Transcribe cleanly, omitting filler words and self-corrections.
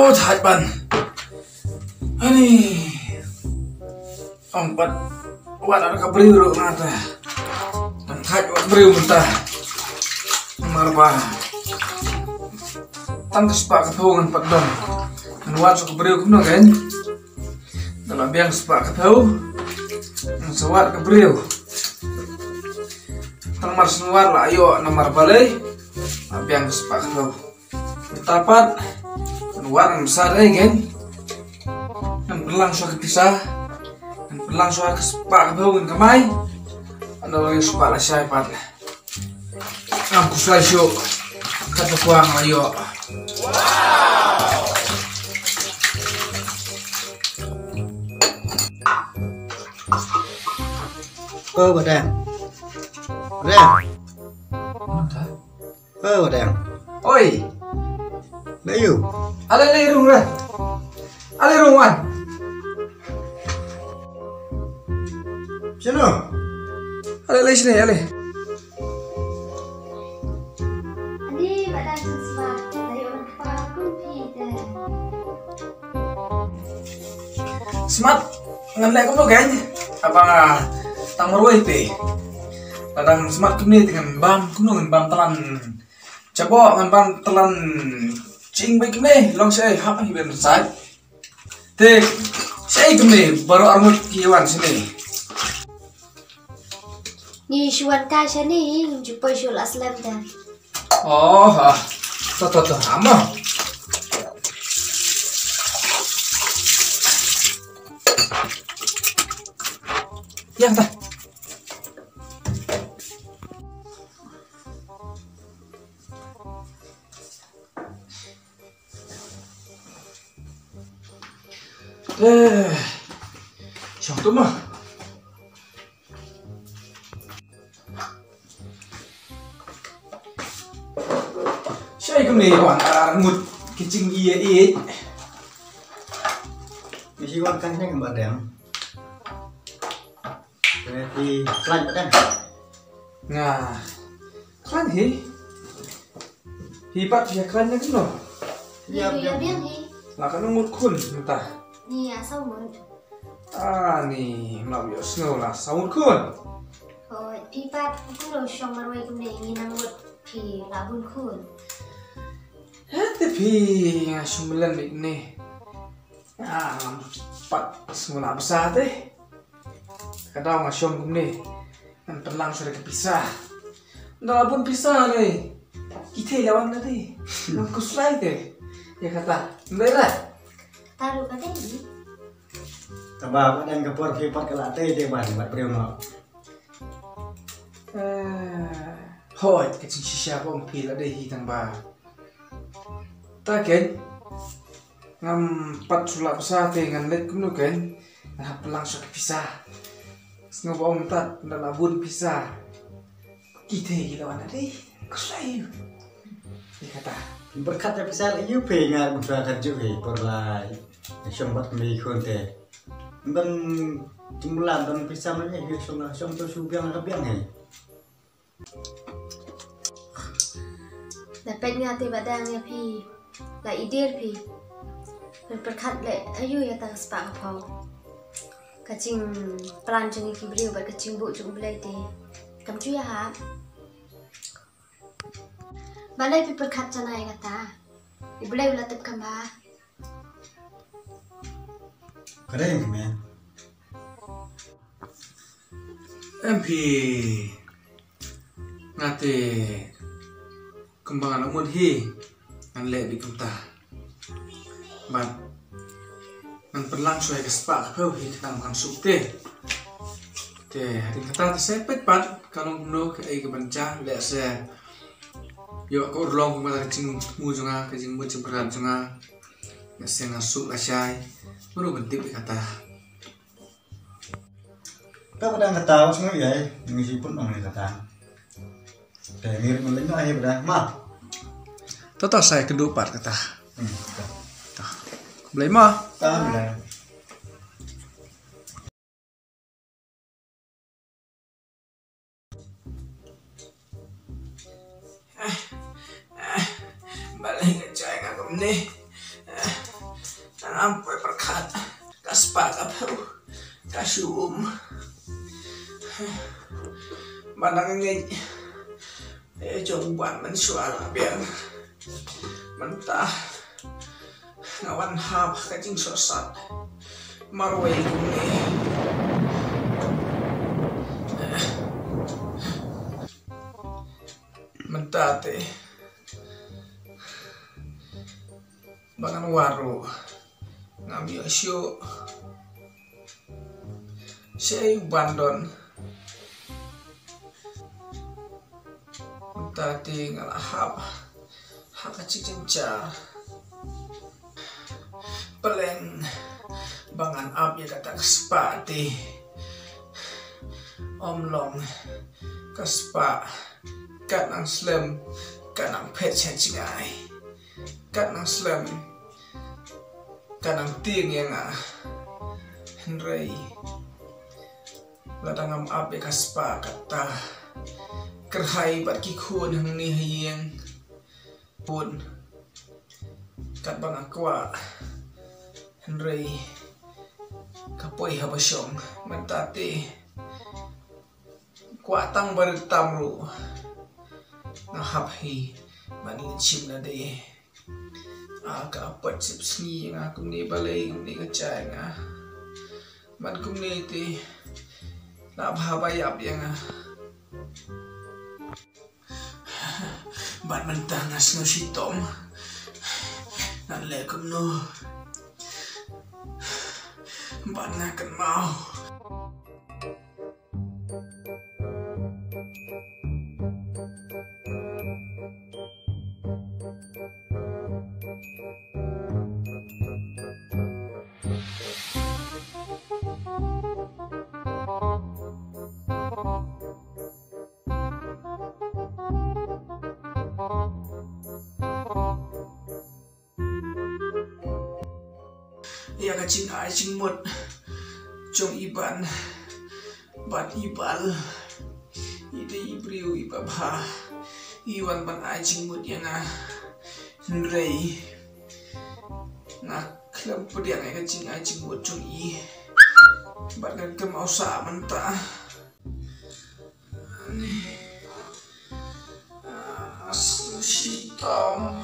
Thái bần ini empat ada kabriu mata dan thái kabriu mentah marba tangkis pak kepungan pak dong dan wat kabriu kuno kan dalam biang sepak ketau sewat kabriu tang mar senwar lah ayo nomor balai biang sepak ketau tapat warna besar kan dan berlangsung kepisah dan berlangsung ke sepak kebangun kemai ada lagi sepak lah syaipat aku selalu kata kuang ayo Badang Badang oi Layu ale rung lah ale rungan Sino ale sini ale Adi badang siswa dari orang kepala komputer. smart nganlek ko kan apa tang marwai pe padang smart kumni dengan bam kuno dengan bam telan coba dengan bam telan cing baik me long saya hap ni ben sai te saya kemne baru armut kiwan sini Ni syuan ka siya ni jumpa syul aslam dah. oh ha to ama yang ta Chồng tôi mà Saya kemni wan ngut kicing iya Misi wan kan yang Badang Berarti Klan Badang Nah Klan Hipat ya klannya kan loh Ni dia biang ni. Lah kan ngut kun entah Ni asal mun. nih melalui snow lah saud kun Oh, pipat aku lo syong marwai kumne ni nangut pi labun kun. tapi ngasumbelan nih pat semula besar teh kadang ngasyom nih dan terlang sudah kepisah dah pun pisah nih kita lawan tadi ngkus lain teh ya kata enggak Taruh kata ni. Tabah Badang kapur kipat kelate dia ban buat priyono Hoi kecing sisa pun pil ada hitang ba tak kan ngam pat sulap besar teh ngan let kuno kan nah pelang sok pisah ngobong tat dan labun pisah kita mana deh kesayu dia kata berkat tapi saya lagi pengen buka kerja perlai sempat kembali konte dan jumlah dan pisah mana dia song tu subiang kebiang Dapat ngati badang ya pi. La idir pi. Berkat le ayu ya tang sepak kau. Kacing pelan jengi kibriu ber kacing bu jung belai te. Kam cu ya ha. Balai pi berkat jana ya kata. Ibulai ulatip kamba. keren kan MP ngate kembangan umur ngan le bi kumta ban ngan berlangsung ke sepak kau kita makan sup teh hari kata sepet pat kalau no ke ai ke banca le se yo ko urlong kuma kecing mu junga kecing mu cemperan junga ya se ngasuk asai baru bentik kata Kau Badang ketawa semua ya misi pun orang kata kayak mirip melengah ya Badang mah Toto saya kedua part kata Belai mah tahu Badang balik ngecek aku nih sampai berkat kaspak apa kasum manang ngay jong ban man suara biang mentah ngawan hap kacing sosat marway kuni mentate bangan waru ngambil syu saya bandon mentate ngalahap kacing cencar peleng bangan ab ya kata kesepati omlong kespa kat nang slem kat nang pet cencingai kat nang slem kat nang ting yang henrei ladangam ab ya kespa kata kerhai bat kikun hang ni hayeng pun kat bang akwa henrei kapoi habasyong mentate kuatang bertamru ngahaphi manin chim na de aga pat sip sni nga kum ni balay ni ngacay nga man kum ni ti na bhabayap yang ban mantangas no sitom nan lekum no ban ngakan mau ya kacing ai cing mut jong iban bat ibal ide ibriu ibabha iwan ban ai cing mut yang nrei ngak klem pediang ai kacing ai cing mut jong i bat kan mau sa menta sitom